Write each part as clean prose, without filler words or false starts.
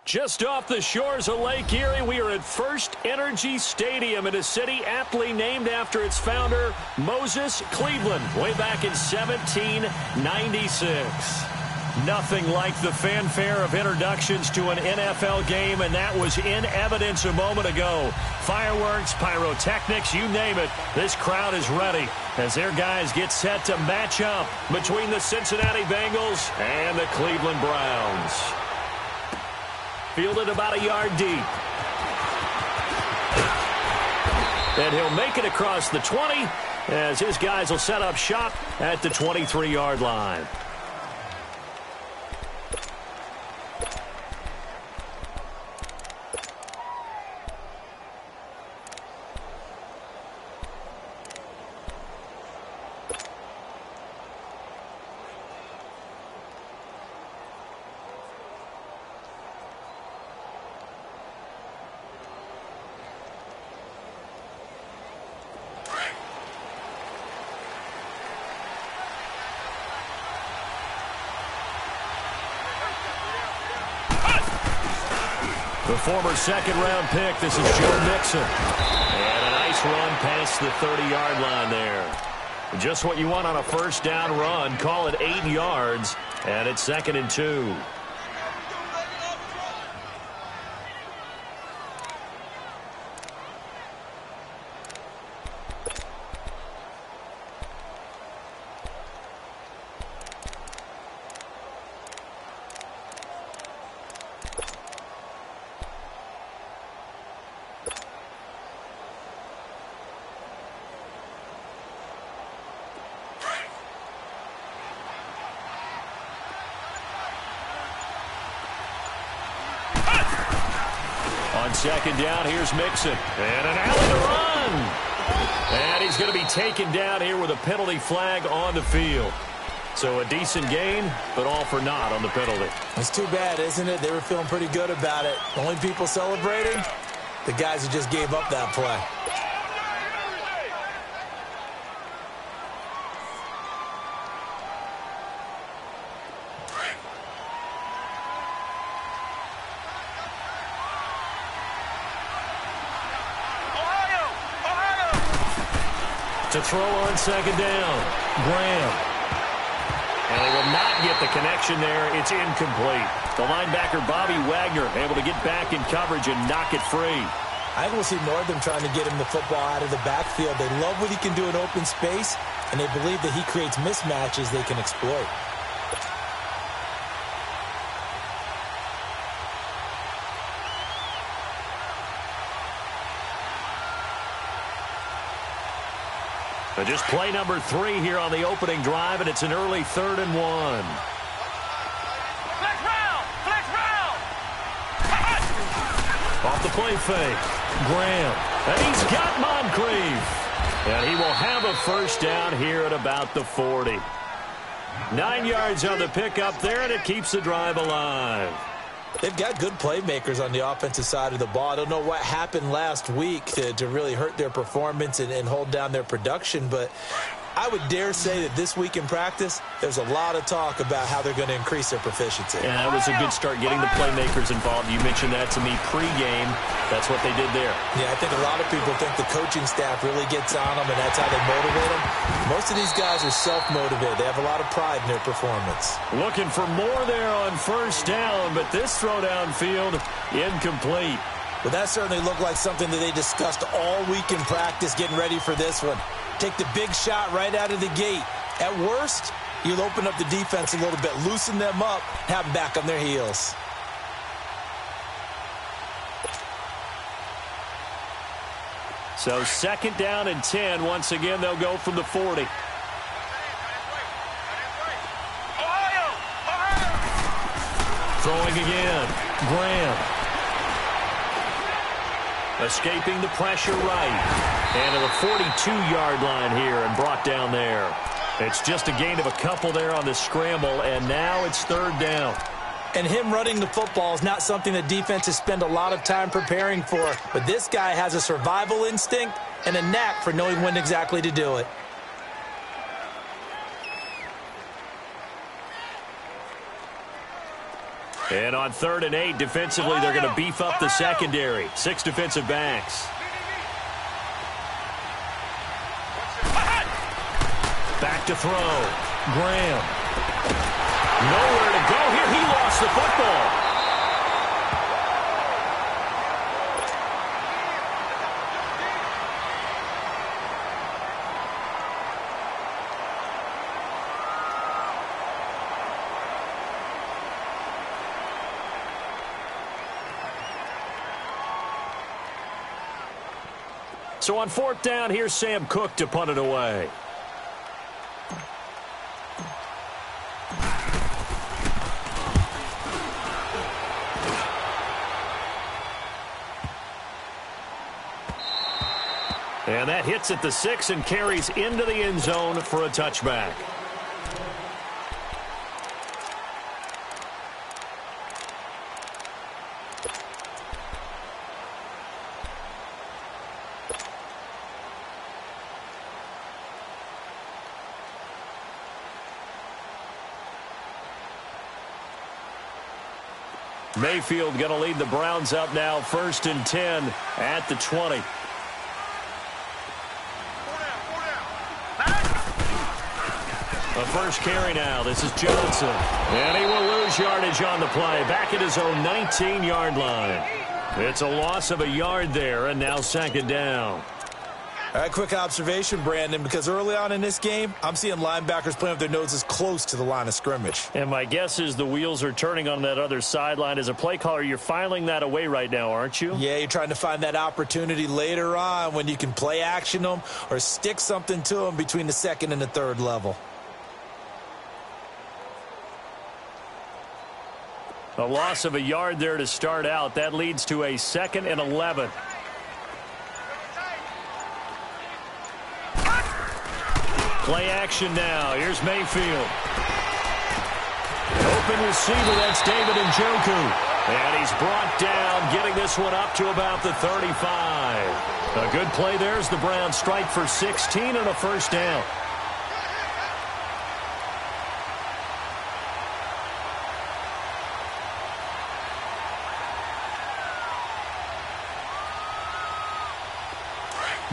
Just off the shores of Lake Erie, we are at First Energy Stadium in a city aptly named after its founder, Moses Cleveland, way back in 1796. Nothing like the fanfare of introductions to an NFL game, and that was in evidence a moment ago. Fireworks, pyrotechnics, you name it. This crowd is ready as their guys get set to match up between the Cincinnati Bengals and the Cleveland Browns. Fielded about a yard deep. And he'll make it across the 20 as his guys will set up shop at the 23-yard line. The former second-round pick, this is Joe Mixon. And a nice run past the 30-yard line there. Just what you want on a first down run. Call it 8 yards, and it's 2nd and 2. On second down, here's Mixon. And an alley to run. And he's going to be taken down here with a penalty flag on the field. So a decent gain, but all for naught on the penalty. It's too bad, isn't it? They were feeling pretty good about it. The only people celebrating, the guys who just gave up that play. To throw on second down, Graham. And they will not get the connection there. It's incomplete. The linebacker, Bobby Wagner, able to get back in coverage and knock it free. I think we'll see more of them trying to get him the football out of the backfield. They love what he can do in open space, and they believe that he creates mismatches they can exploit. Just play number 3 here on the opening drive, and it's an early 3rd and 1. Flex round! Flex round! Off the play fake, Graham. And he's got Moncrief. And he will have a first down here at about the 40. 9 yards on the pickup there, and it keeps the drive alive. They've got good playmakers on the offensive side of the ball. I don't know what happened last week to really hurt their performance and hold down their production, but I would dare say that this week in practice, there's a lot of talk about how they're going to increase their proficiency. And that was a good start, getting the playmakers involved. You mentioned that to me pregame. That's what they did there. Yeah, I think a lot of people think the coaching staff really gets on them, and that's how they motivate them. Most of these guys are self-motivated. They have a lot of pride in their performance. Looking for more there on first down, but this throw downfield, incomplete. But that certainly looked like something that they discussed all week in practice, getting ready for this one. Take the big shot right out of the gate. At worst, you'll open up the defense a little bit, loosen them up, have them back on their heels. So 2nd down and 10. Once again, they'll go from the 40. Throwing again. Graham. Escaping the pressure right. And to the 42-yard line here and brought down there. It's just a gain of a couple there on the scramble, and now it's 3rd down. And him running the football is not something that defenses spend a lot of time preparing for. But this guy has a survival instinct and a knack for knowing when exactly to do it. And on 3rd and 8, defensively, they're going to beef up the secondary. 6 defensive backs. Back to throw. Graham. Nowhere to go here. He lost the football. So on 4th down, here's Sam Cook to punt it away. And that hits at the 6 and carries into the end zone for a touchback. Mayfield going to lead the Browns up now, 1st and 10 at the 20. A first carry now. This is Johnson. And he will lose yardage on the play. Back at his own 19-yard line. It's a loss of a yard there, and now 2nd down. All right, quick observation, Brandon, because early on in this game, I'm seeing linebackers playing with their noses close to the line of scrimmage. And my guess is the wheels are turning on that other sideline. As a play caller, you're filing that away right now, aren't you? Yeah, you're trying to find that opportunity later on when you can play action them or stick something to them between the 2nd and the 3rd level. A loss of a yard there to start out. That leads to a 2nd and 11. Play action now. Here's Mayfield. Open receiver. That's David Njoku. And he's brought down, getting this one up to about the 35. A good play there as the Browns strike for 16 and a first down.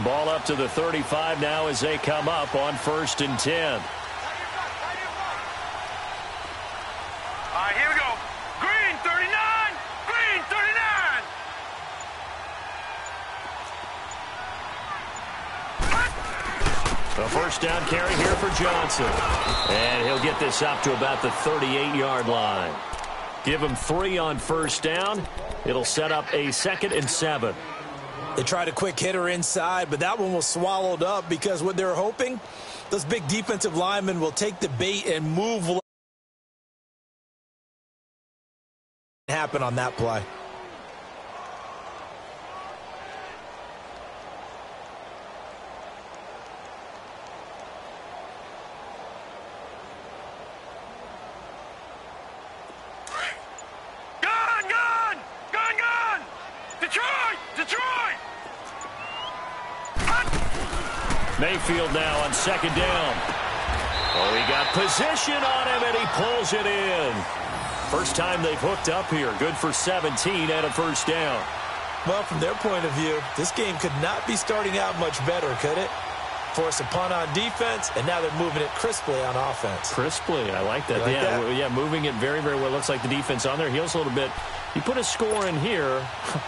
Ball up to the 35 now as they come up on 1st and 10. All right, here we go. Green 39. Green 39. A first down carry here for Johnson. And he'll get this up to about the 38-yard line. Give him 3 on 1st down. It'll set up a 2nd and 7. They tried a quick hitter inside, but that one was swallowed up because what they're hoping, those big defensive linemen will take the bait and move. Happen on that play. Mayfield now on 2nd down. Oh, he got position on him, and he pulls it in. First time they've hooked up here. Good for 17 and a first down. Well, from their point of view, this game could not be starting out much better, could it? Force a punt on defense, and now they're moving it crisply on offense. Crisply, I like that. Yeah, moving it very, very well. Looks like the defense on their heels a little bit. You put a score in here,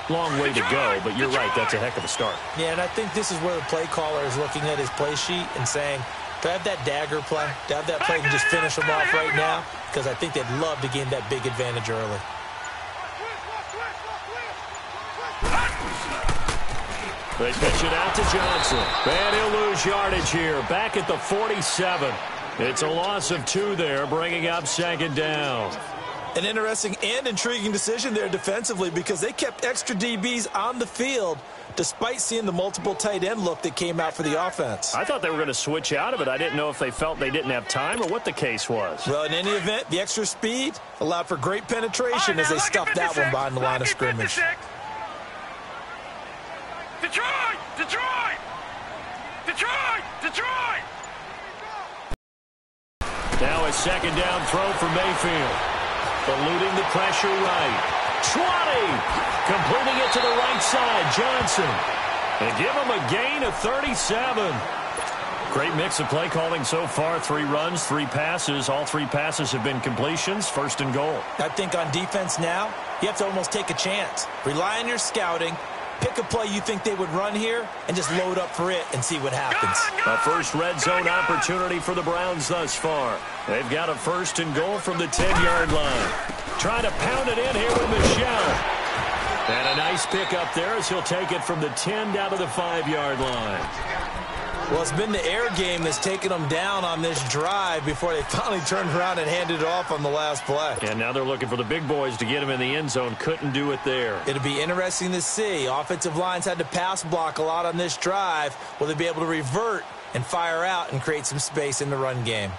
long way to go, but you're right, that's a heck of a start. Yeah, and I think this is where the play caller is looking at his play sheet and saying, do I have that dagger play? Do I have that play and just finish them off right now? Because I think they'd love to gain that big advantage early. They pitch it out to Johnson. And he'll lose yardage here. Back at the 47. It's a loss of 2 there, bringing up 2nd down. An interesting and intriguing decision there defensively because they kept extra DBs on the field despite seeing the multiple tight end look that came out for the offense. I thought they were going to switch out of it. I didn't know if they felt they didn't have time or what the case was. Well, in any event, the extra speed allowed for great penetration as they stuffed that one behind the line of scrimmage. Detroit! Detroit! Detroit! Detroit! Now a 2nd down throw for Mayfield. Eluding the pressure right. 20. Completing it to the right side. Johnson. And give him a gain of 37. Great mix of play calling so far. 3 runs, 3 passes. All 3 passes have been completions. First and goal. I think on defense now, you have to almost take a chance. Rely on your scouting. Pick a play you think they would run here and just load up for it and see what happens. A first red zone opportunity for the Browns thus far. They've got a first and goal from the 10-yard line. Trying to pound it in here with Michel. And a nice pick up there as he'll take it from the 10 down to the 5-yard line. Well, it's been the air game that's taken them down on this drive before they finally turned around and handed it off on the last play. And now they're looking for the big boys to get him in the end zone. Couldn't do it there. It'll be interesting to see. Offensive lines had to pass block a lot on this drive. Will they be able to revert and fire out and create some space in the run game?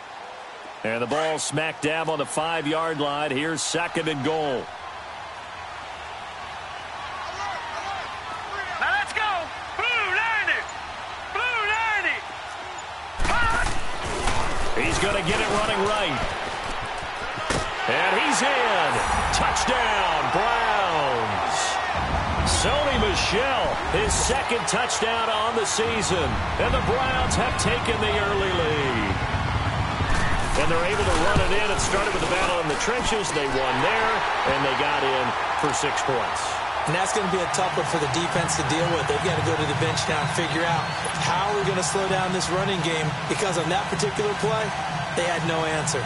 And the ball smack dab on the 5-yard line. Here's second and goal. Now let's go. Blue 90. Blue 90. He's going to get it running right. And he's in. Touchdown, Browns. Sony Michel, his second touchdown on the season. And the Browns have taken the early lead. And they're able to run it in. It started with the battle in the trenches. They won there, and they got in for 6 points. And that's going to be a tough one for the defense to deal with. They've got to go to the bench now and figure out how we're going to slow down this running game, because on that particular play, they had no answer.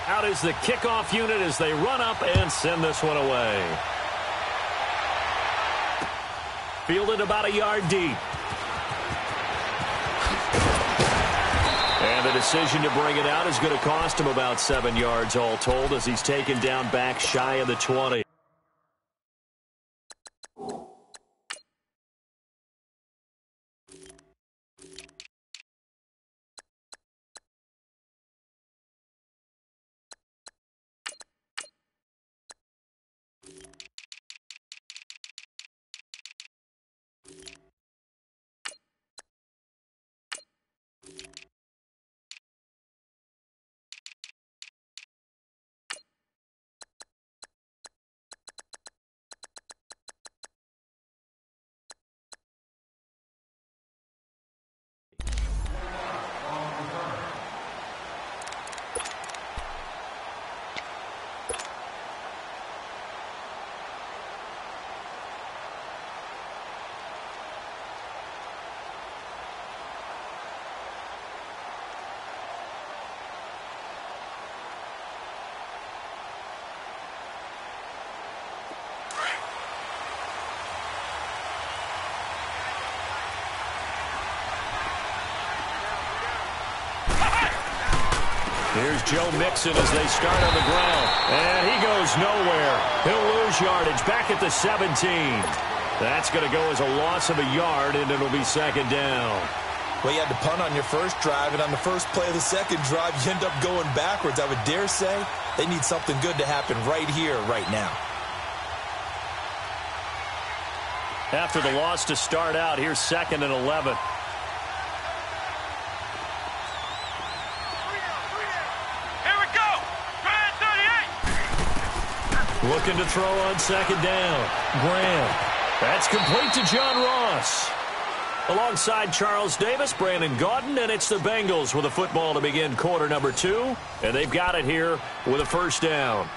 Out is the kickoff unit as they run up and send this one away. Fielded about a yard deep. And the decision to bring it out is going to cost him about 7 yards all told as he's taken down back shy of the 20. Here's Joe Mixon as they start on the ground. And he goes nowhere. He'll lose yardage back at the 17. That's going to go as a loss of a yard, and it'll be second down. Well, you had to punt on your first drive, and on the first play of the second drive, you end up going backwards. I would dare say they need something good to happen right here, right now. After the loss to start out, here's second and 11. Looking to throw on second down. Graham. That's complete to John Ross. Alongside Charles Davis, Brandon Gaudin, and it's the Bengals with a football to begin quarter number 2. And they've got it here with a first down.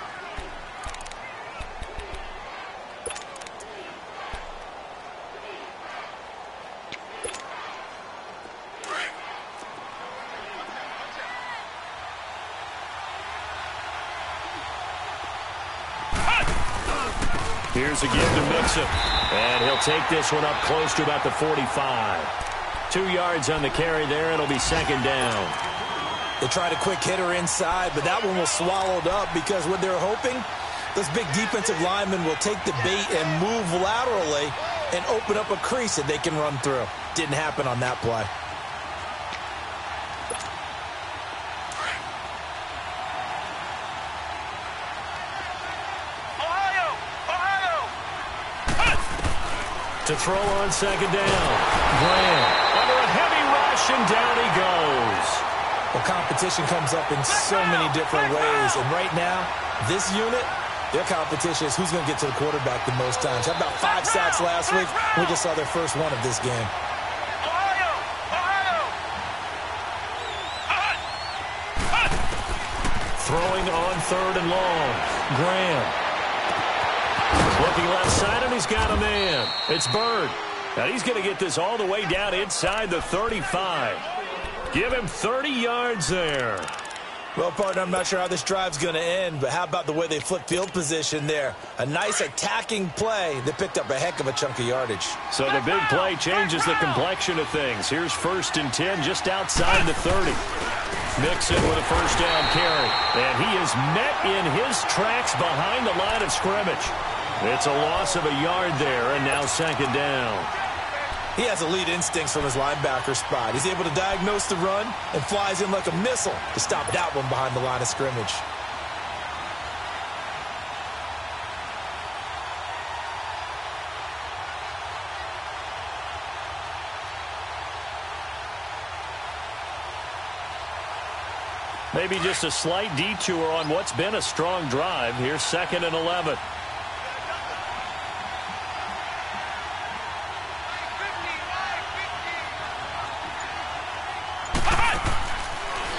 Here's a give to Mixon. And he'll take this one up close to about the 45. 2 yards on the carry there. It'll be second down. They tried a quick hitter inside, but that one was swallowed up because what they're hoping, those big defensive linemen will take the bait and move laterally and open up a crease that they can run through. Didn't happen on that play. To throw on second down. Graham under a heavy rush, and down he goes. Well, competition comes up in so many different ways. And right now, this unit, their competition is who's going to get to the quarterback the most times. How about 5 sacks last week? We just saw their first one of this game. Throwing on third and long. Graham. Looking left side, and he's got a man. It's Bird. Now he's going to get this all the way down inside the 35. Give him 30 yards there. Well, partner, I'm not sure how this drive's going to end, but how about the way they flip field position there? A nice attacking play that picked up a heck of a chunk of yardage. So the big play changes the complexion of things. Here's 1st and 10 just outside the 30. Mixon with a first down carry. And he is met in his tracks behind the line of scrimmage. It's a loss of a yard there, and now second down. He has elite instincts from his linebacker spot. He's able to diagnose the run and flies in like a missile to stop that one behind the line of scrimmage. Maybe just a slight detour on what's been a strong drive. Here's 2nd and 11.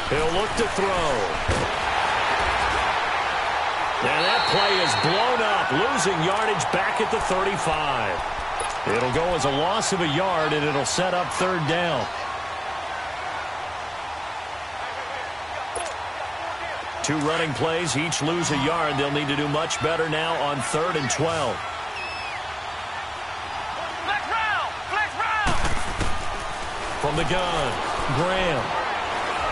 He'll look to throw. And that play is blown up, losing yardage back at the 35. It'll go as a loss of a yard, and it'll set up 3rd down. 2 running plays, each lose a yard. They'll need to do much better now on 3rd and 12. From the gun, Graham.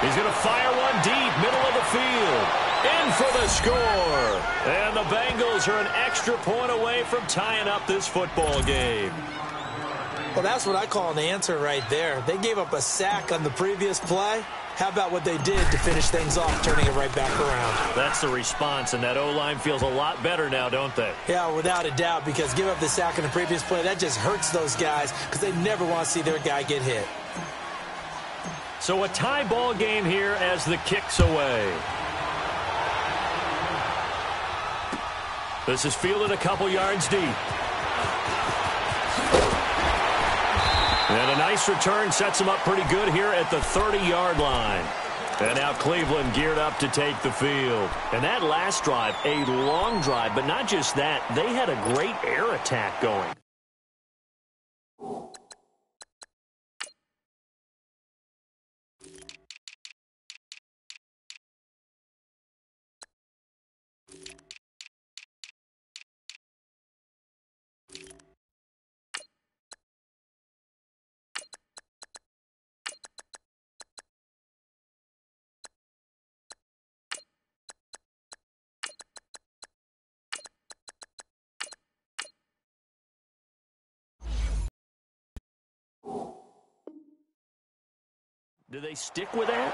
He's going to fire one deep, middle of the field. In for the score. And the Bengals are an extra point away from tying up this football game. Well, that's what I call an answer right there. They gave up a sack on the previous play. How about what they did to finish things off, turning it right back around? That's the response, and that O-line feels a lot better now, don't they? Yeah, without a doubt, because give up the sack in the previous play, that just hurts those guys because they never want to see their guy get hit. So a tie ball game here as the kick's away. This is fielded a couple yards deep. And a nice return sets him up pretty good here at the 30-yard line. And now Cleveland geared up to take the field. And that last drive, a long drive, but not just that, they had a great air attack going. Do they stick with that?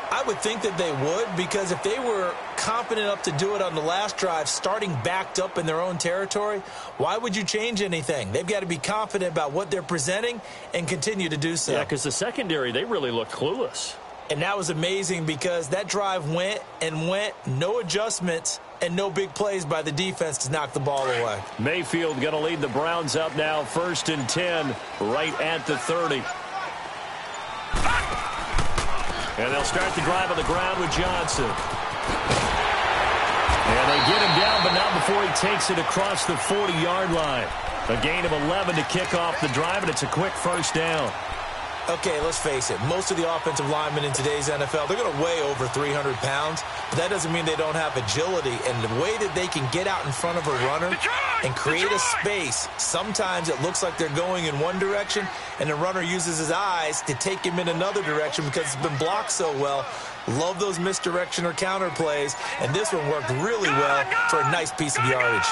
I would think that they would, because if they were confident enough to do it on the last drive, starting backed up in their own territory, why would you change anything? They've got to be confident about what they're presenting and continue to do so. Yeah, because the secondary, they really looked clueless. And that was amazing because that drive went and went, no adjustments, and no big plays by the defense to knock the ball away. Mayfield going to lead the Browns up now, 1st and 10, right at the 30. And they'll start the drive on the ground with Johnson. And they get him down, but not before he takes it across the 40-yard line. A gain of 11 to kick off the drive, and it's a quick first down. Okay, let's face it. Most of the offensive linemen in today's NFL, they're going to weigh over 300 pounds. But that doesn't mean they don't have agility. And the way that they can get out in front of a runner and create a space, sometimes it looks like they're going in one direction, and the runner uses his eyes to take him in another direction because it's been blocked so well. Love those misdirection or counter plays. And this one worked really well for a nice piece of yardage.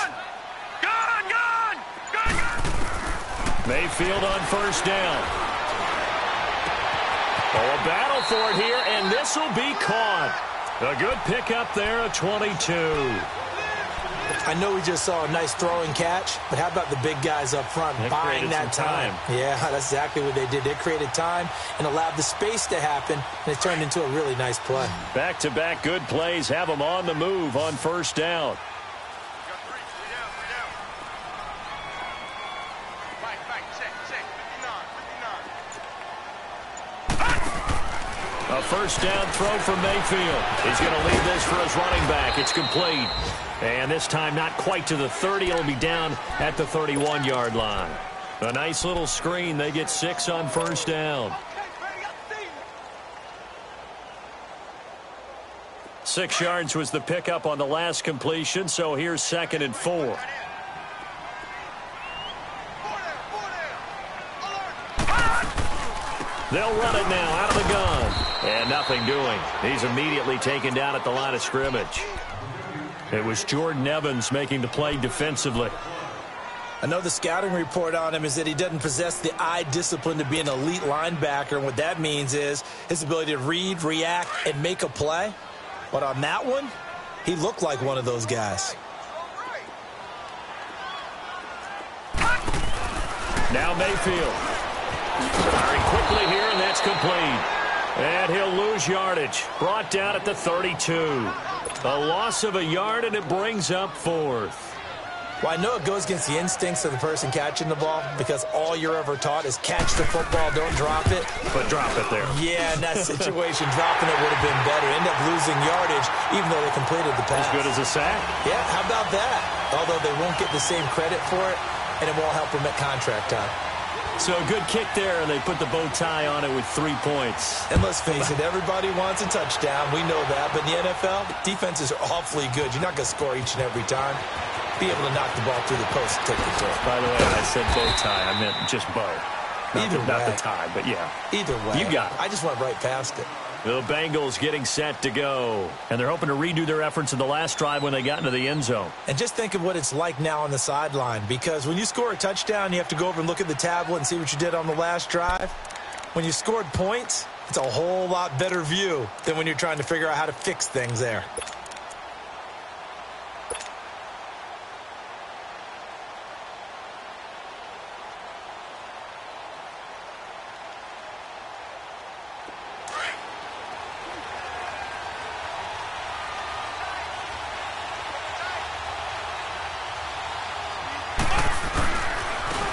Mayfield on first down. Oh, a battle for it here, and this will be caught. A good pickup there, a 22. I know we just saw a nice throwing catch, but how about the big guys up front buying that time? Yeah, that's exactly what they did. They created time and allowed the space to happen, and it turned into a really nice play. Back-to-back good plays have them on the move on first down. A first down throw from Mayfield. He's going to leave this for his running back. It's complete. And this time not quite to the 30. It'll be down at the 31-yard line. A nice little screen. They get 6 on first down. 6 yards was the pickup on the last completion, so here's 2nd and 4. They'll run it now out of the gun. And nothing doing. He's immediately taken down at the line of scrimmage. It was Jordan Evans making the play defensively. I know the scouting report on him is that he doesn't possess the eye discipline to be an elite linebacker. And what that means is his ability to read, react, and make a play. But on that one, he looked like one of those guys. Now Mayfield. Firing quickly here, and that's complete. And he'll lose yardage. Brought down at the 32. A loss of a yard, and it brings up 4th. Well, I know it goes against the instincts of the person catching the ball because all you're ever taught is catch the football, don't drop it. But drop it there. Yeah, in that situation, dropping it would have been better. End up losing yardage, even though they completed the pass. As good as a sack. Yeah, how about that? Although they won't get the same credit for it, and it won't help them at contract time. So a good kick there, and they put the bow tie on it with 3 points. And let's face it, everybody wants a touchdown. We know that. But in the NFL, defenses are awfully good. You're not going to score each and every time. Be able to knock the ball through the post and take the throw. By the way, I said bow tie. I meant just bow. Not the tie, but yeah. Either way. You got it. I just went right past it. The Bengals getting set to go. And they're hoping to redo their efforts in the last drive when they got into the end zone. And just think of what it's like now on the sideline. Because when you score a touchdown, you have to go over and look at the tablet and see what you did on the last drive. When you scored points, it's a whole lot better view than when you're trying to figure out how to fix things there.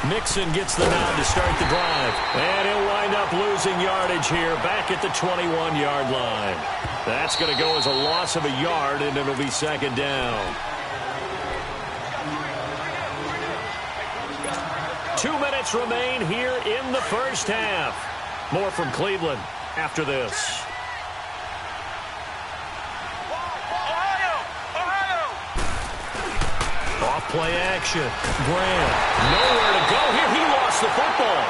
Mixon gets the nod to start the drive. And he'll wind up losing yardage here back at the 21-yard line. That's going to go as a loss of a yard, and it'll be 2nd down. 2 minutes remain here in the first half. More from Cleveland after this. Off-play action. Graham, nowhere to go here. He lost the football.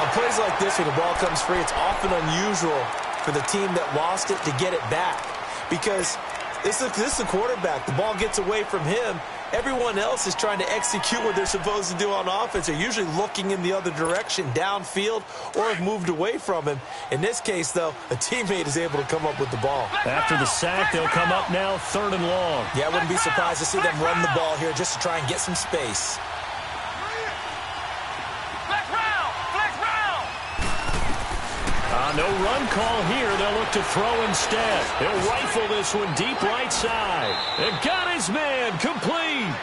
On plays like this where the ball comes free, it's often unusual for the team that lost it to get it back. Because this is the quarterback. The ball gets away from him. Everyone else is trying to execute what they're supposed to do on offense. They're usually looking in the other direction, downfield, or have moved away from him. In this case, though, a teammate is able to come up with the ball. After the sack, they'll come up now 3rd and long. Yeah, I wouldn't be surprised to see them run the ball here just to try and get some space. No run call here. They'll look to throw instead. He'll rifle this one deep right side. And got his man complete.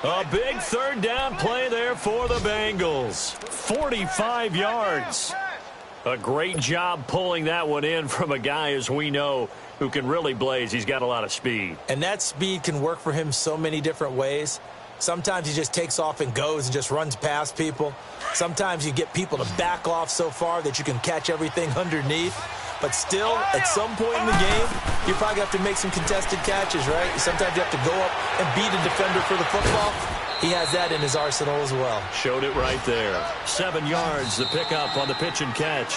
A big 3rd down play there for the Bengals. 45 yards. A great job pulling that one in from a guy, as we know, who can really blaze. He's got a lot of speed. And that speed can work for him so many different ways. Sometimes he just takes off and goes and just runs past people. Sometimes you get people to back off so far that you can catch everything underneath. But still, at some point in the game, you probably have to make some contested catches, right? Sometimes you have to go up and beat a defender for the football. He has that in his arsenal as well. Showed it right there. 7 yards, the pickup on the pitch and catch.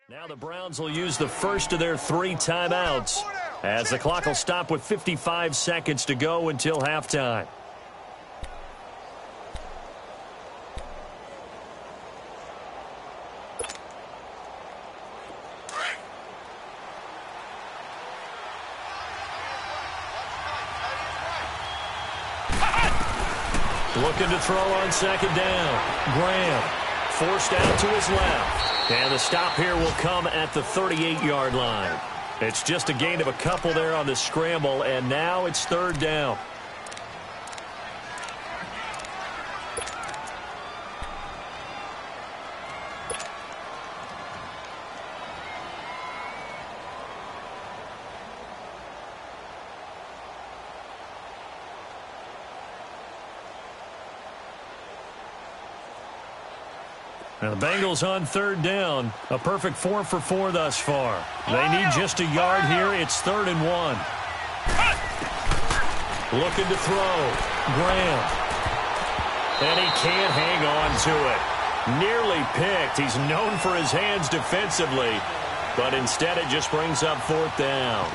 Now the Browns will use the first of their 3 timeouts as the clock will stop with 55 seconds to go until halftime. Looking to throw on second down. Graham forced out to his left. And the stop here will come at the 38-yard line. It's just a gain of a couple there on the scramble, and now it's third down. Now the Bengals on third down. A perfect 4 for 4 thus far. They need just a yard here. It's 3rd and 1. Looking to throw. Graham. And he can't hang on to it. Nearly picked. He's known for his hands defensively. But instead it just brings up 4th down.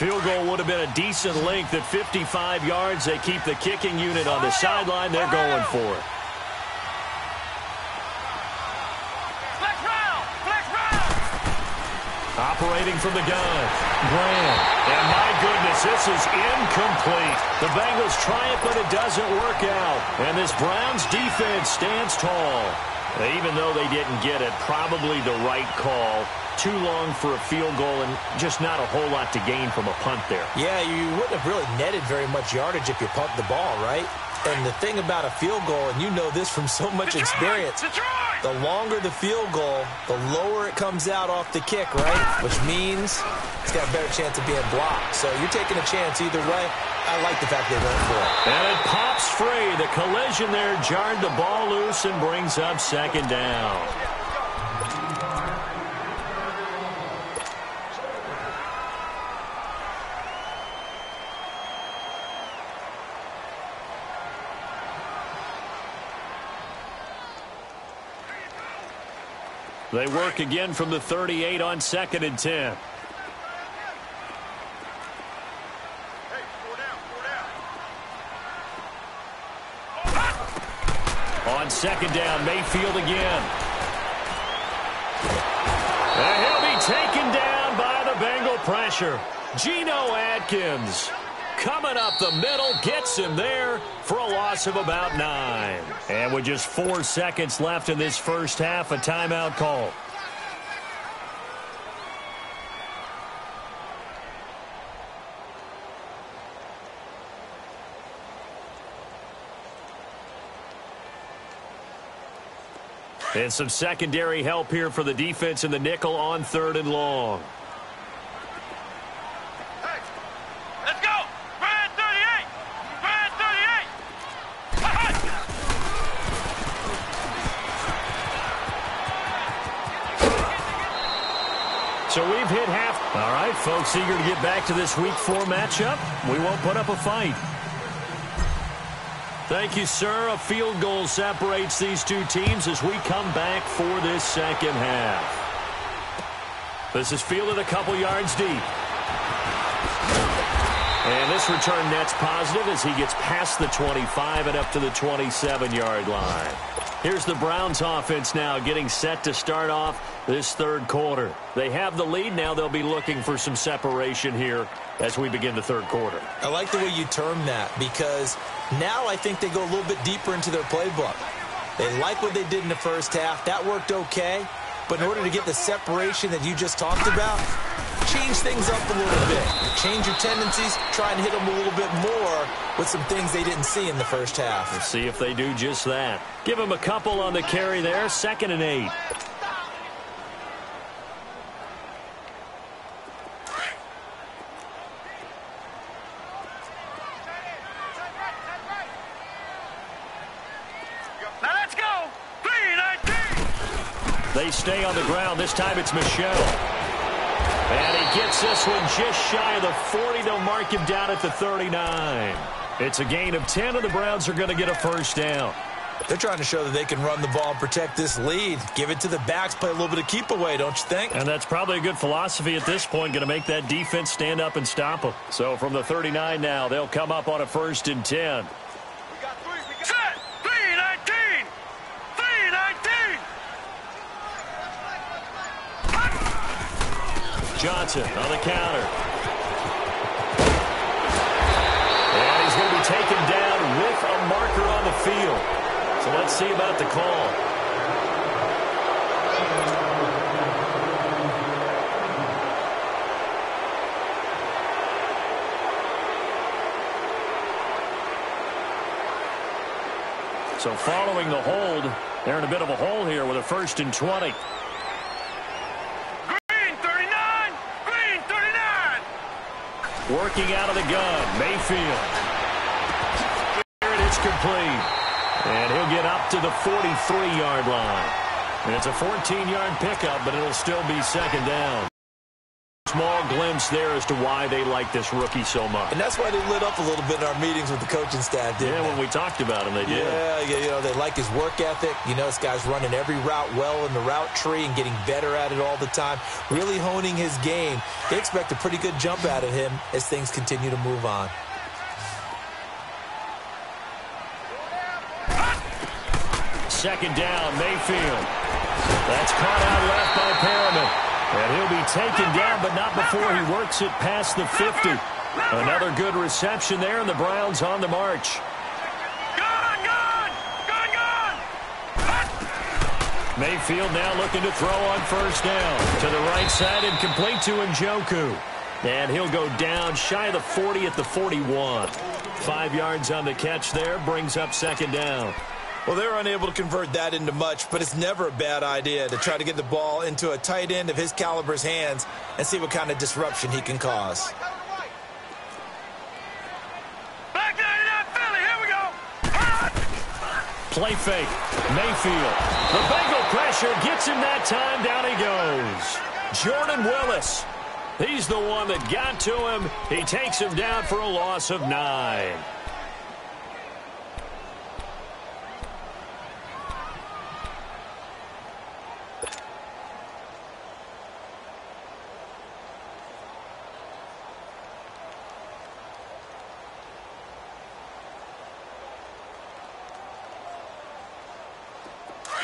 Field goal would have been a decent length at 55 yards. They keep the kicking unit on the sideline. They're going for it. Operating from the gun. Graham. And my goodness, this is incomplete. The Bengals try it, but it doesn't work out. And this Browns defense stands tall. Even though they didn't get it, probably the right call. Too long for a field goal and just not a whole lot to gain from a punt there. Yeah, you wouldn't have really netted very much yardage if you pumped the ball, right? And the thing about a field goal, and you know this from so much experience, the longer the field goal, the lower it comes out off the kick, right? Which means it's got a better chance of being blocked. So you're taking a chance either way. I like the fact they went for it. And it pops free. The collision there jarred the ball loose and brings up second down. They work again from the 38 on 2nd and 10. On 2nd down, Mayfield again. And he'll be taken down by the Bengal pressure. Geno Atkins coming up the middle, gets him there for a loss of about 9. And with just 4 seconds left in this first half, a timeout call. And some secondary help here for the defense in the nickel on 3rd and long. So we've hit half. All right, folks, eager to get back to this Week 4 matchup. We won't put up a fight. Thank you, sir. A field goal separates these two teams as we come back for this second half. This is fielded a couple yards deep. And this return net's positive as he gets past the 25 and up to the 27-yard line. Here's the Browns offense now getting set to start off this third quarter. They have the lead. Now they'll be looking for some separation here as we begin the third quarter. I like the way you term that because now I think they go a little bit deeper into their playbook. They like what they did in the first half. That worked okay. But in order to get the separation that you just talked about, change things up a little bit. Change your tendencies. Try and hit them a little bit more with some things they didn't see in the first half. We'll see if they do just that. Give them a couple on the carry there. 2nd and 8. They stay on the ground. This time it's Michel. And he gets this one just shy of the 40. They'll mark him down at the 39. It's a gain of 10, and the Browns are going to get a first down. They're trying to show that they can run the ball and protect this lead. Give it to the backs, play a little bit of keep away, don't you think? And that's probably a good philosophy at this point, going to make that defense stand up and stop them. So from the 39 now, they'll come up on a 1st and 10. Set! 3-19! 3-19! Johnson on the counter. And he's going to be taken down with a marker on the field. So let's see about the call. So following the hold, they're in a bit of a hole here with a 1st and 20. Green 39! Green 39! Working out of the gun, Mayfield. Here it is complete. And he'll get up to the 43-yard line. And it's a 14-yard pickup, but it'll still be 2nd down. Small glimpse there as to why they like this rookie so much. And that's why they lit up a little bit in our meetings with the coaching staff, didn't they? When we talked about him, they did. Yeah, they like his work ethic. You know, this guy's running every route well in the route tree and getting better at it all the time, really honing his game. They expect a pretty good jump out of him as things continue to move on. Second down, Mayfield. That's caught out left by Perriman. And he'll be taken down, but not before he works it past the 50. Another good reception there, and the Browns on the march. Gone! Mayfield now looking to throw on 1st down. To the right side and complete to Njoku. And he'll go down shy of the 40 at the 41. 5 yards on the catch there, brings up 2nd down. Well, they're unable to convert that into much, but it's never a bad idea to try to get the ball into a tight end of his caliber's hands and see what kind of disruption he can cause. Back 99 Philly, here we go! Play fake, Mayfield. The Bengal pressure gets him that time, down he goes. Jordan Willis, he's the one that got to him. He takes him down for a loss of 9.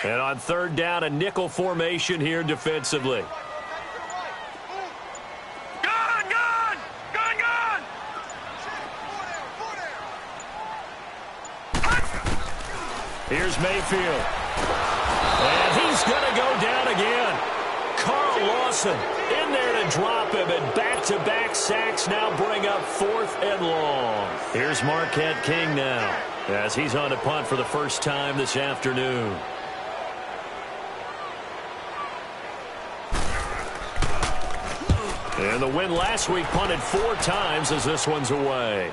And on 3rd down, a nickel formation here defensively. Gone! Here's Mayfield. And he's going to go down again. Carl Lawson in there to drop him, and back-to-back sacks now bring up 4th and long. Here's Marquette King now as he's on to punt for the first time this afternoon. And the win last week punted 4 times as this one's away.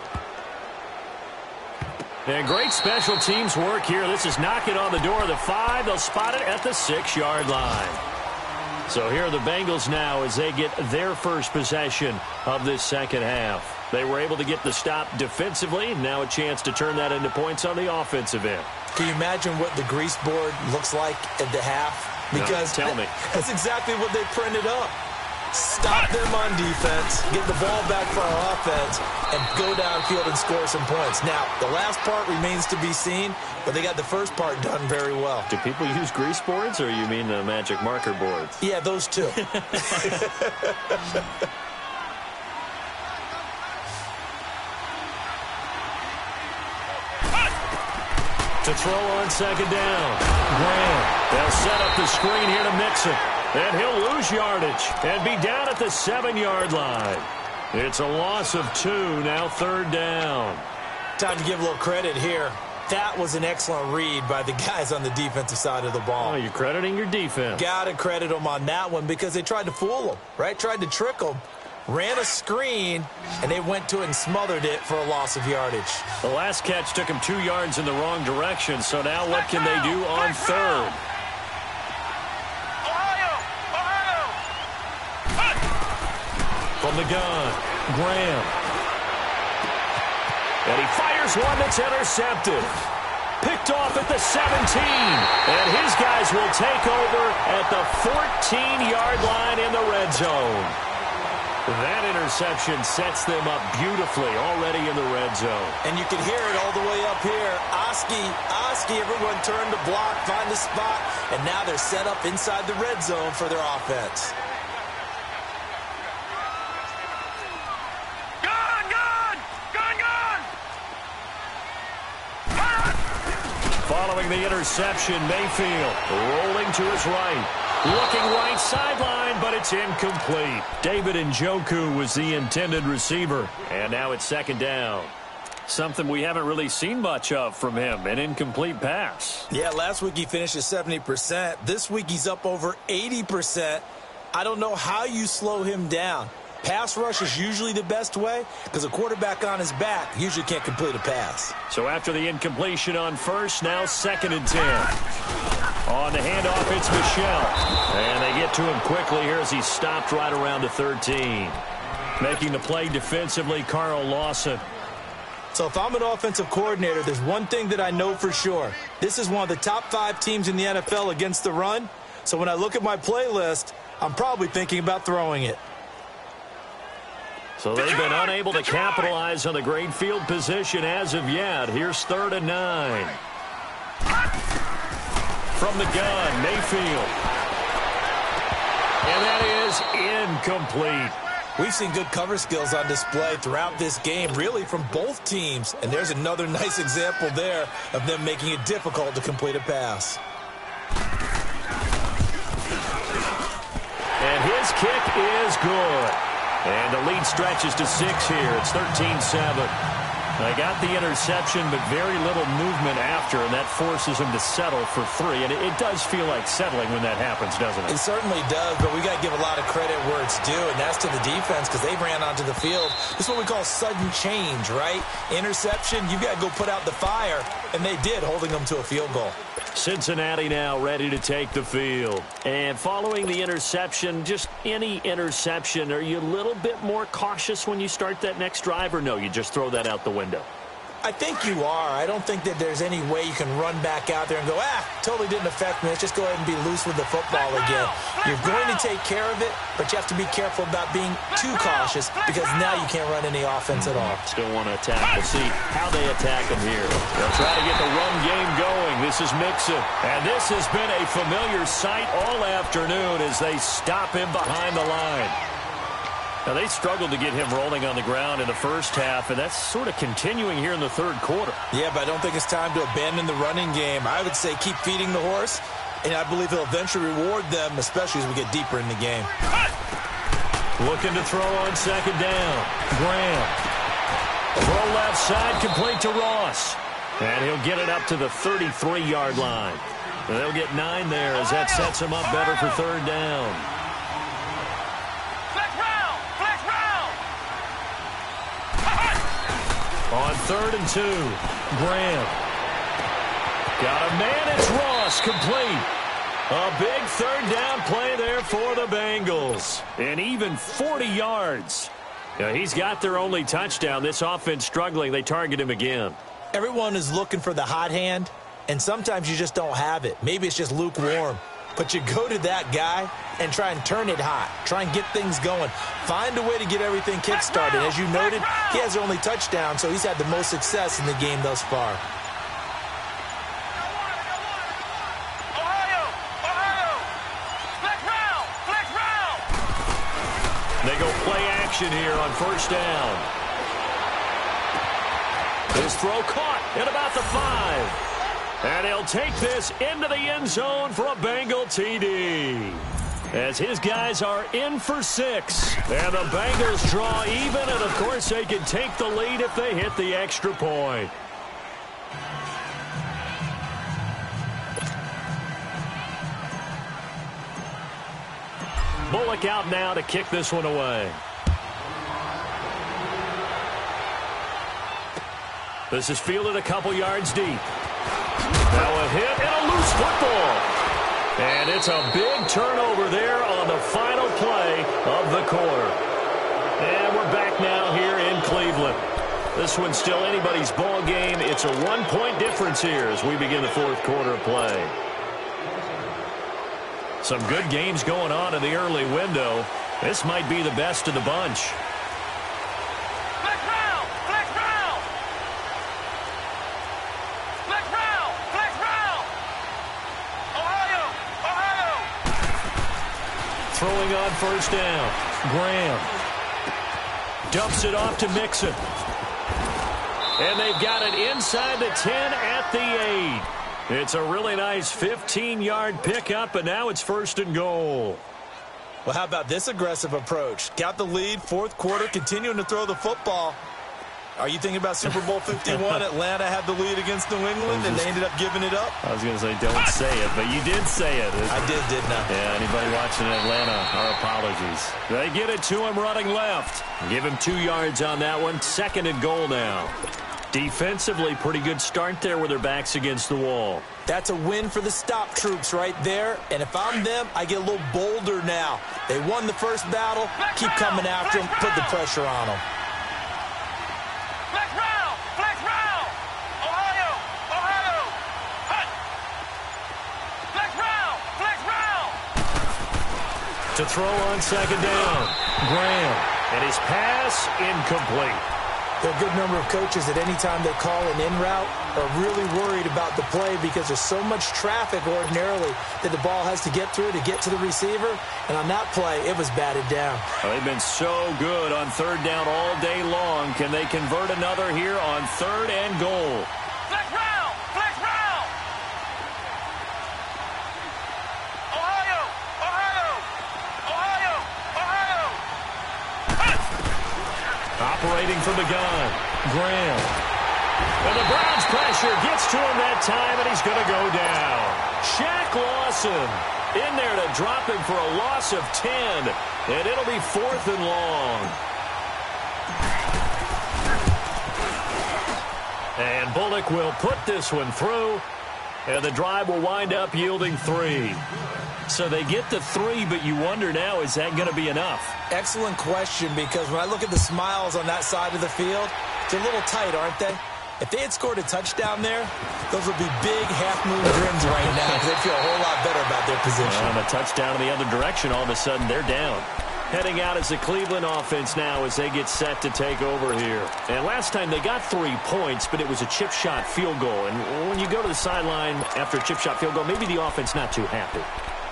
And great special teams work here. This is knocking on the door of the 5. They'll spot it at the 6-yard line. So here are the Bengals now as they get their first possession of this second half. They were able to get the stop defensively. Now a chance to turn that into points on the offensive end. Can you imagine what the grease board looks like at the half? Because no, tell me. That's exactly what they printed up. Stop them on defense, get the ball back for our offense, and go downfield and score some points. Now, the last part remains to be seen, but they got the first part done very well. Do people use grease boards, or you mean the magic marker boards? Yeah, those two. To throw on 2nd down. Graham. They'll set up the screen here to Mixon. And he'll lose yardage and be down at the 7-yard line. It's a loss of 2, now 3rd down. Time to give a little credit here. That was an excellent read by the guys on the defensive side of the ball. Oh, you're crediting your defense. Got to credit them on that one because they tried to fool them, right? Tried to trick them. Ran a screen, and they went to it and smothered it for a loss of yardage. The last catch took them 2 yards in the wrong direction, so now what can they do on 3rd? From the gun, Graham. And he fires one that's intercepted. Picked off at the 17. And his guys will take over at the 14-yard line in the red zone. That interception sets them up beautifully already in the red zone. And you can hear it all the way up here. Oski, everyone turned to block, find a spot, and now they're set up inside the red zone for their offense. Following the interception, Mayfield rolling to his right. Looking right sideline, but it's incomplete. David Njoku was the intended receiver. And now it's second down. Something we haven't really seen much of from him, an incomplete pass. Yeah, last week he finished at 70%. This week he's up over 80%. I don't know how you slow him down. Pass rush is usually the best way because a quarterback on his back usually can't complete a pass. So after the incompletion on first, now 2nd and 10. On the handoff, it's Michel. And they get to him quickly here as he's stopped right around the 13. Making the play defensively, Carl Lawson. So if I'm an offensive coordinator, there's one thing that I know for sure. This is one of the top 5 teams in the NFL against the run. So when I look at my playlist, I'm probably thinking about throwing it. So they've been unable to capitalize on the great field position as of yet. Here's 3rd and 9. From the gun, Mayfield. And that is incomplete. We've seen good cover skills on display throughout this game, really from both teams. And there's another nice example there of them making it difficult to complete a pass. And his kick is good. And the lead stretches to 6 here. It's 13-7. They got the interception, but very little movement after, and that forces them to settle for 3. And it does feel like settling when that happens, doesn't it? It certainly does, but we got to give a lot of credit where it's due, and that's to the defense because they ran onto the field. This is what we call sudden change, right? Interception, you've got to go put out the fire, and they did, holding them to a field goal. Cincinnati now ready to take the field. And following the interception, just any interception, are you a little bit more cautious when you start that next drive, or no, you just throw that out the window? I think you are. I don't think that there's any way you can run back out there and go, totally didn't affect me. Let's just go ahead and be loose with the football again. You're going to take care of it, but you have to be careful about being too cautious because now you can't run any offense at all. Still want to attack. We'll see how they attack him here. They'll try to get the run game going. This is Mixon. And this has been a familiar sight all afternoon as they stop him behind the line. Now, they struggled to get him rolling on the ground in the first half, and that's sort of continuing here in the third quarter. Yeah, but I don't think it's time to abandon the running game. I would say keep feeding the horse, and I believe he'll eventually reward them, especially as we get deeper in the game. Looking to throw on 2nd down. Graham. Throw left side, complete to Ross. And he'll get it up to the 33-yard line. And they'll get 9 there as that sets him up better for 3rd down. On 3rd and 2, Graham. Got a man, it's Ross, complete. A big 3rd down play there for the Bengals. And even 40 yards. Now, he's got their only touchdown. This offense struggling. They target him again. Everyone is looking for the hot hand, and sometimes you just don't have it. Maybe it's just lukewarm. But you go to that guy and try and turn it hot. Try and get things going. Find a way to get everything kick-started. As you noted, he has their only touchdown, so he's had the most success in the game thus far. They go play action here on 1st down. His throw caught at about the 5. And he'll take this into the end zone for a Bengal TD. As his guys are in for 6. And the Bengals draw even, and of course they can take the lead if they hit the extra point. Bullock out now to kick this one away. This is fielded a couple yards deep. Now a hit and a loose football. And it's a big turnover there on the final play of the quarter. And we're back now here in Cleveland. This one's still anybody's ball game. It's a 1-point difference here as we begin the fourth quarter of play. Some good games going on in the early window. This might be the best of the bunch. Throwing on first down. Graham dumps it off to Mixon. And they've got it inside the 10 at the 8. It's a really nice 15-yard pickup, and now it's 1st and goal. Well, how about this aggressive approach? Got the lead, fourth quarter, continuing to throw the football. Are you thinking about Super Bowl 51? Atlanta had the lead against New England, and they ended up giving it up? I was going to say, don't say it, but you did say it. I did, didn't I? Yeah, anybody watching Atlanta, our apologies. They get it to him running left. Give him 2 yards on that one. 2nd and goal now. Defensively, pretty good start there with their backs against the wall. That's a win for the stop troops right there. And if I'm them, I get a little bolder now. They won the first battle. Keep coming after them. Put the pressure on them. To throw on 2nd down. Graham. And his pass incomplete. There are a good number of coaches that any time they call an in route are really worried about the play because there's so much traffic ordinarily that the ball has to get through to get to the receiver. And on that play, it was batted down. Well, they've been so good on 3rd down all day long. Can they convert another here on 3rd and goal? Flex round! Flex round! Ohio! Ohio! Ohio! Ohio! Operating from the gun. Graham. And the Browns pressure gets to him that time, and he's going to go down. Shaq Lawson in there to drop him for a loss of 10, and it'll be 4th and long. And Bullock will put this one through, and the drive will wind up yielding 3. So they get the 3, but you wonder now, is that going to be enough? Excellent question, because when I look at the smiles on that side of the field, they're a little tight, aren't they? If they had scored a touchdown there, those would be big half-moon grins right now because they'd feel a whole lot better about their position. And a touchdown in the other direction, all of a sudden they're down. Heading out is the Cleveland offense now as they get set to take over here. And last time they got 3 points, but it was a chip shot field goal. And when you go to the sideline after a chip shot field goal, maybe the offense not too happy.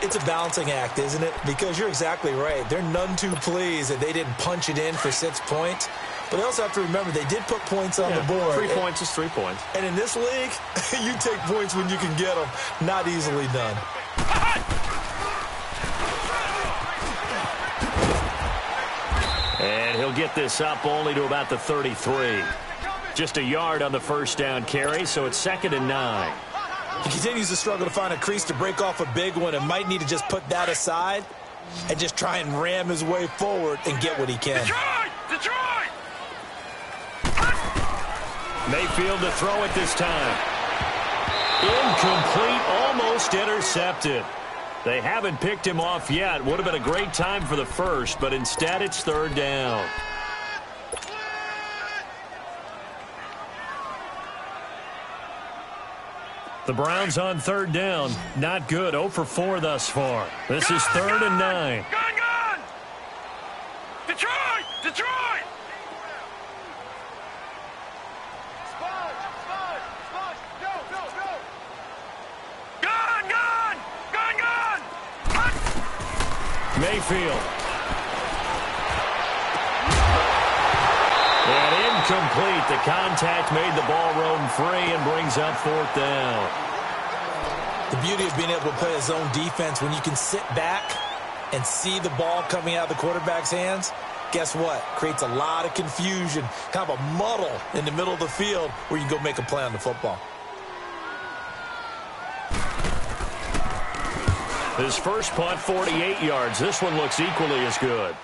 It's a balancing act, isn't it? Because you're exactly right. They're none too pleased that they didn't punch it in for 6 points. But they also have to remember they did put points on the board. 3 points is 3 points. And in this league, you take points when you can get them. Not easily done. And he'll get this up only to about the 33. Just a yard on the first down carry, so it's 2nd and 9. He continues to struggle to find a crease to break off a big one and might need to just put that aside and just try and ram his way forward and get what he can. Detroit! Detroit! Mayfield to throw it this time. Incomplete, almost intercepted. They haven't picked him off yet. Would have been a great time for the first, but instead it's 3rd down. The Browns on 3rd down. Not good. 0 for 4 thus far. This is 3rd and 9. Gun! Detroit! Detroit! Sponge! Go! Gun! Mayfield. And incomplete. The contact made the ball roam free and brings up 4th down. The beauty of being able to play a zone defense when you can sit back and see the ball coming out of the quarterback's hands, guess what? Creates a lot of confusion, kind of a muddle in the middle of the field where you can go make a play on the football. His first punt, 48 yards. This one looks equally as good.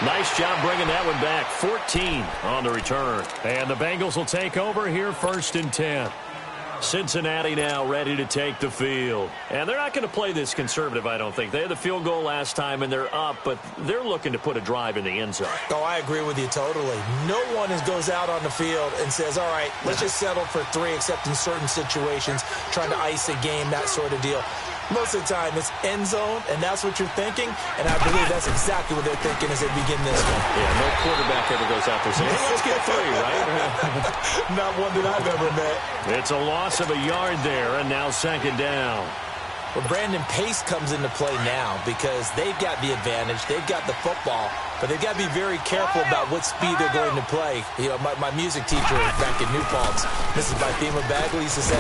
Nice job bringing that one back. 14 on the return. And the Bengals will take over here 1st and 10. Cincinnati now ready to take the field. And they're not going to play this conservative, I don't think. They had the field goal last time, and they're up, but they're looking to put a drive in the end zone. Oh, I agree with you totally. No one goes out on the field and says, all right, let's just settle for 3, except in certain situations, trying to ice a game, that sort of deal. Most of the time, it's end zone, and that's what you're thinking, and I believe that's exactly what they're thinking as they begin this one. Yeah, no quarterback ever goes out there saying, hey, let's get 3, right? Not one that I've ever met. It's a loss of a yard there, and now second down. Well, Brandon, pace comes into play now because they've got the advantage. They've got the football, but they've got to be very careful about what speed they're going to play. You know, my music teacher back in New Paltz, Mrs. Bythema Bagley, used to say,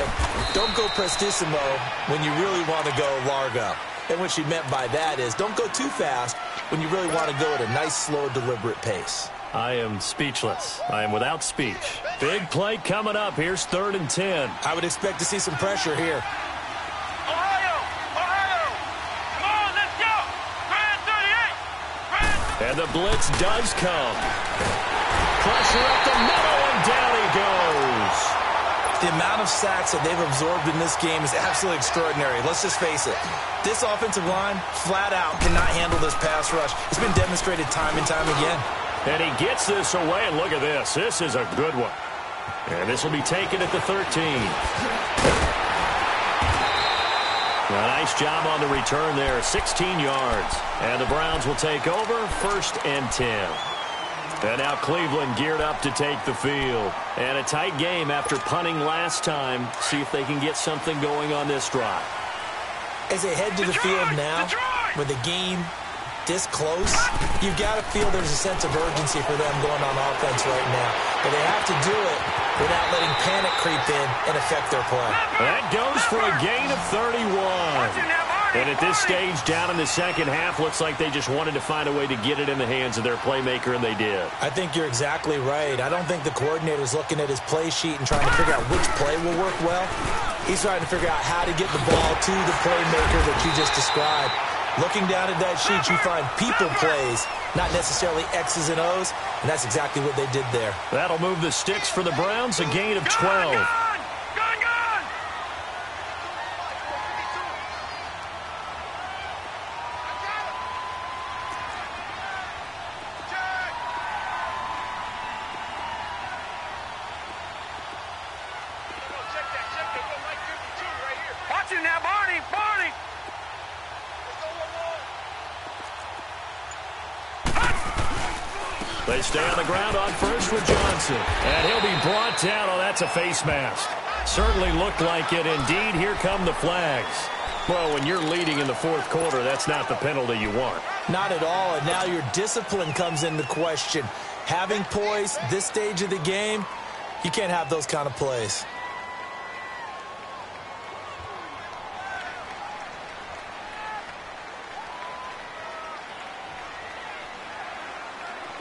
don't go prestissimo when you really want to go largo. And what she meant by that is don't go too fast when you really want to go at a nice, slow, deliberate pace. I am speechless. I am without speech. Big play coming up. Here's 3rd and 10. I would expect to see some pressure here. And the blitz does come. Pressure up the middle, and down he goes. The amount of sacks that they've absorbed in this game is absolutely extraordinary. Let's just face it. This offensive line, flat out, cannot handle this pass rush. It's been demonstrated time and time again. And he gets this away, and look at this. This is a good one. And this will be taken at the 13. Nice job on the return there, 16 yards. And the Browns will take over, 1st and 10. And now Cleveland geared up to take the field. And a tight game after punting last time. See if they can get something going on this drive. As they head to the field now, with the game this close, you've got to feel there's a sense of urgency for them going on offense right now. But they have to do it without letting panic creep in and affect their play. That goes for a gain of 31. And at this stage, down in the second half, looks like they just wanted to find a way to get it in the hands of their playmaker, and they did. I think you're exactly right. I don't think the coordinator's looking at his play sheet and trying to figure out which play will work well. He's trying to figure out how to get the ball to the playmaker that you just described. Looking down at that sheet, you find people plays, not necessarily X's and O's, and that's exactly what they did there. That'll move the sticks for the Browns, a gain of 12. Watch it now, Barney! Barney! They stay on the ground on first with Johnson. And he'll be brought down. Oh, that's a face mask. Certainly looked like it. Indeed, here come the flags. Well, when you're leading in the 4th quarter, that's not the penalty you want. Not at all, and now your discipline comes into question. Having poise this stage of the game, you can't have those kind of plays.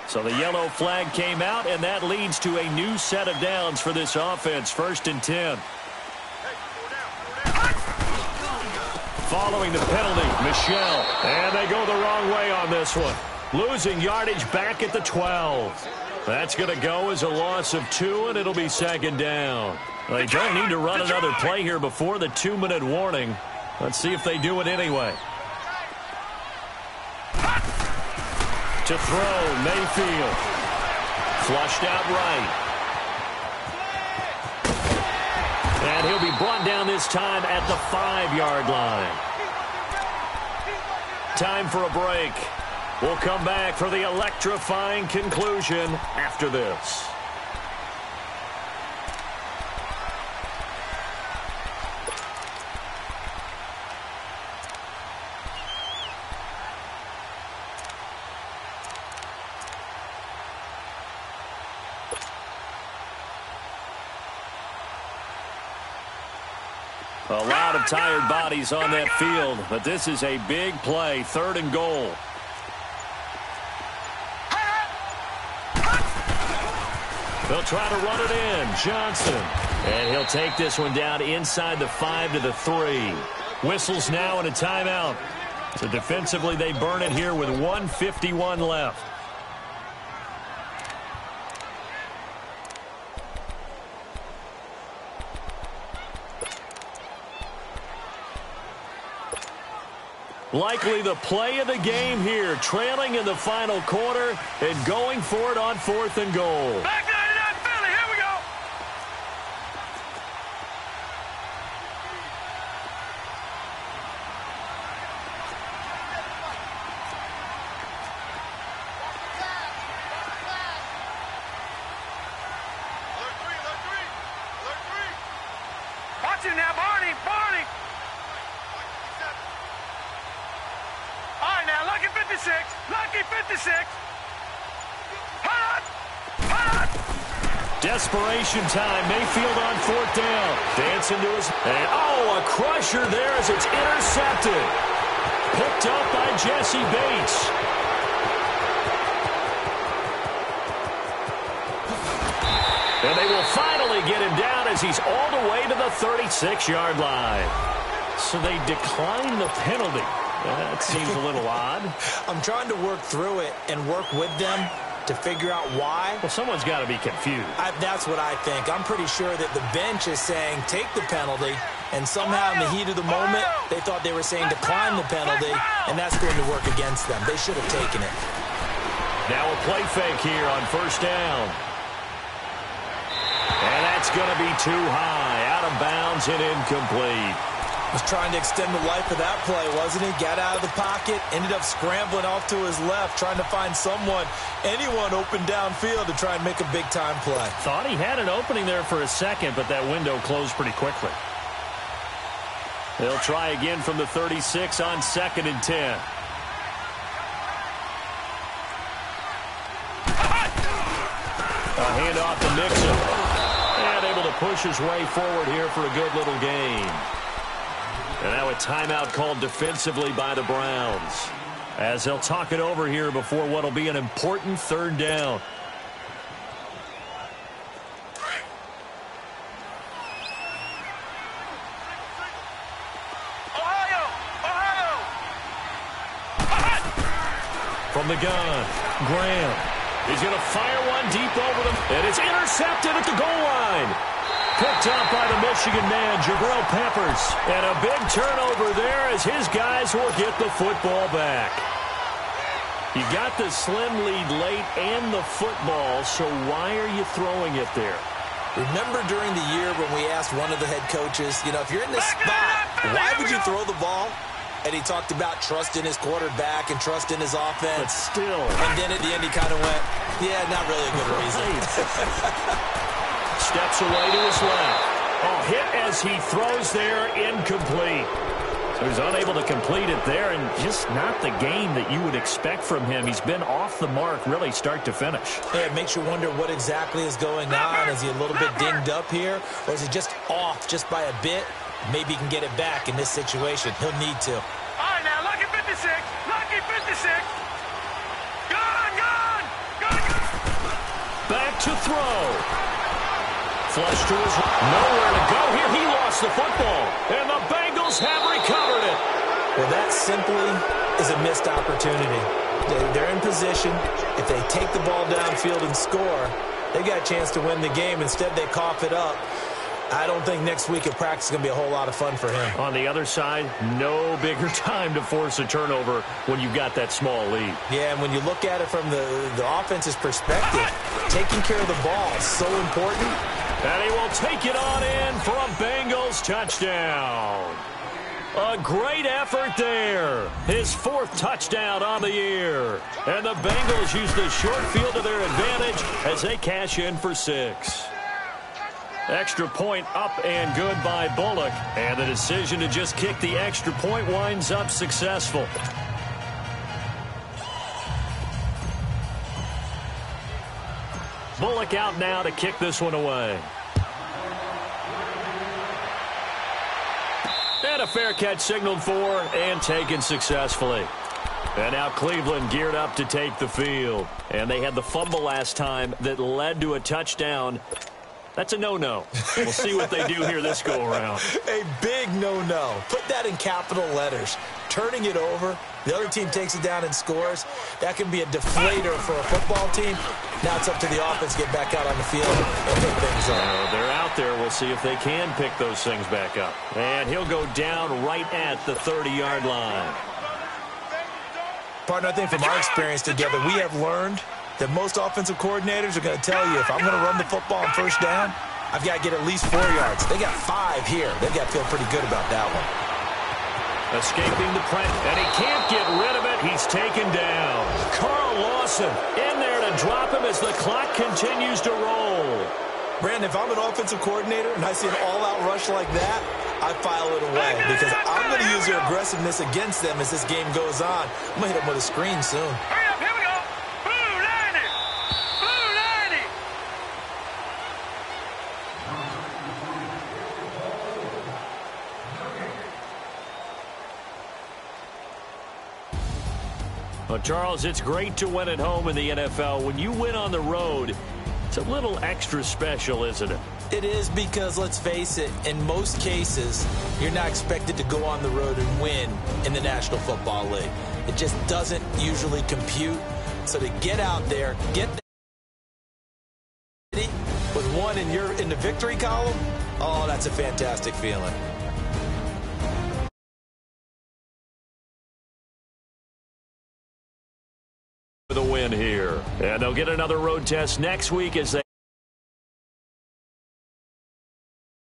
So the yellow flag came out, and that leads to a new set of downs for this offense. 1st and 10. Following the penalty, Michel. And they go the wrong way on this one. Losing yardage back at the 12. That's going to go as a loss of 2, and it'll be 2nd down. They don't need to run another play here before the 2-minute warning. Let's see if they do it anyway. To throw, Mayfield. Flushed out right. And he'll be brought down this time at the 5-yard line. Time for a break. We'll come back for the electrifying conclusion after this. A lot of tired bodies on that field, but this is a big play, 3rd and goal. They'll try to run it in. Johnson. And he'll take this one down inside the 5 to the 3. Whistles now and a timeout. So defensively, they burn it here with 1:51 left. Likely the play of the game here, trailing in the final quarter and going for it on 4th and goal. Back 99 Philly, here we go. Watch it now, Barney. All right, now, lucky 56. Lucky 56. Hot! Desperation time. Mayfield on 4th down. Dancing to his... And, a crusher there as it's intercepted. Picked up by Jesse Bates. And they will finally get him down as he's all the way to the 36-yard line. So they decline the penalty. That seems a little odd. I'm trying to work through it and work with them to figure out why. Well, someone's got to be confused. That's what I think. I'm pretty sure that the bench is saying take the penalty, and somehow in the heat of the moment, they thought they were saying decline the penalty, and that's going to work against them. They should have taken it. Now a play fake here on 1st down. And that's going to be too high, out of bounds and incomplete. Was trying to extend the life of that play, wasn't he? Got out of the pocket, ended up scrambling off to his left, trying to find anyone open downfield to try and make a big-time play. Thought he had an opening there for a second, but that window closed pretty quickly. They'll try again from the 36 on 2nd and 10. A handoff to Mixon. And able to push his way forward here for a good little gain. And now a timeout called defensively by the Browns, as they'll talk it over here before what will be an important 3rd down. Ohio! From the gun, Graham. He's going to fire one deep over them, and it's intercepted at the goal line. Picked up by the Michigan man, Jabril Peppers. And a big turnover there as his guys will get the football back. You got the slim lead late and the football, so why are you throwing it there? Remember during the year when we asked one of the head coaches, if you're in this spot, why would you throw the ball? And he talked about trust in his quarterback and trust in his offense. But still. And then at the end he kind of went, yeah, not really a good reason. Steps away to his left. Hit as he throws there, incomplete. So he's unable to complete it there, and just not the game that you would expect from him. He's been off the mark, really, start to finish. Yeah, it makes you wonder what exactly is going on. Is he a little bit dinged up here, or is he just off just by a bit? Maybe he can get it back in this situation. He'll need to. All right, now, lucky 56. Lucky 56. Gone. Back to throw. Flush to his nowhere to go here. He lost the football, and the Bengals have recovered it. Well, that simply is a missed opportunity. They're in position. If they take the ball downfield and score, they got a chance to win the game. Instead, they cough it up. I don't think next week at practice is going to be a whole lot of fun for him. On the other side, no bigger time to force a turnover when you've got that small lead. Yeah, and when you look at it from the offense's perspective, taking care of the ball is so important. And he will take it on in for a Bengals touchdown. A great effort there. His 4th touchdown on the year. And the Bengals use the short field to their advantage as they cash in for 6. Extra point up and good by Bullock. And the decision to just kick the extra point winds up successful. Bullock out now to kick this one away. And a fair catch signaled for and taken successfully. And now Cleveland geared up to take the field. And they had the fumble last time that led to a touchdown. That's a no-no. We'll see what they do here this go-around. A big no-no. Put that in capital letters. Turning it over, the other team takes it down and scores. That can be a deflator for a football team. Now it's up to the offense to get back out on the field and pick things up. They're out there. We'll see if they can pick those things back up. And he'll go down right at the 30-yard line. Partner, I think from our experience together, we have learned that most offensive coordinators are going to tell you, if I'm going to run the football on first down, I've got to get at least 4 yards. They got 5 here. They've got to feel pretty good about that one. Escaping the press, and he can't get rid of it. He's taken down. Carl Lawson in there to drop him as the clock continues to roll. Brandon, if I'm an offensive coordinator and I see an all-out rush like that, I file it away because I'm going to use their aggressiveness against them as this game goes on. I'm going to hit them with a screen soon. Hurry up, here we go. Blue 90. Blue 90. Well, Charles, it's great to win at home in the NFL. When you win on the road, it's a little extra special, isn't it? It is because, let's face it, in most cases, you're not expected to go on the road and win in the National Football League. It just doesn't usually compute. So to get out there, get with one in the victory column, oh, that's a fantastic feeling. The win here. And they'll get another road test next week as they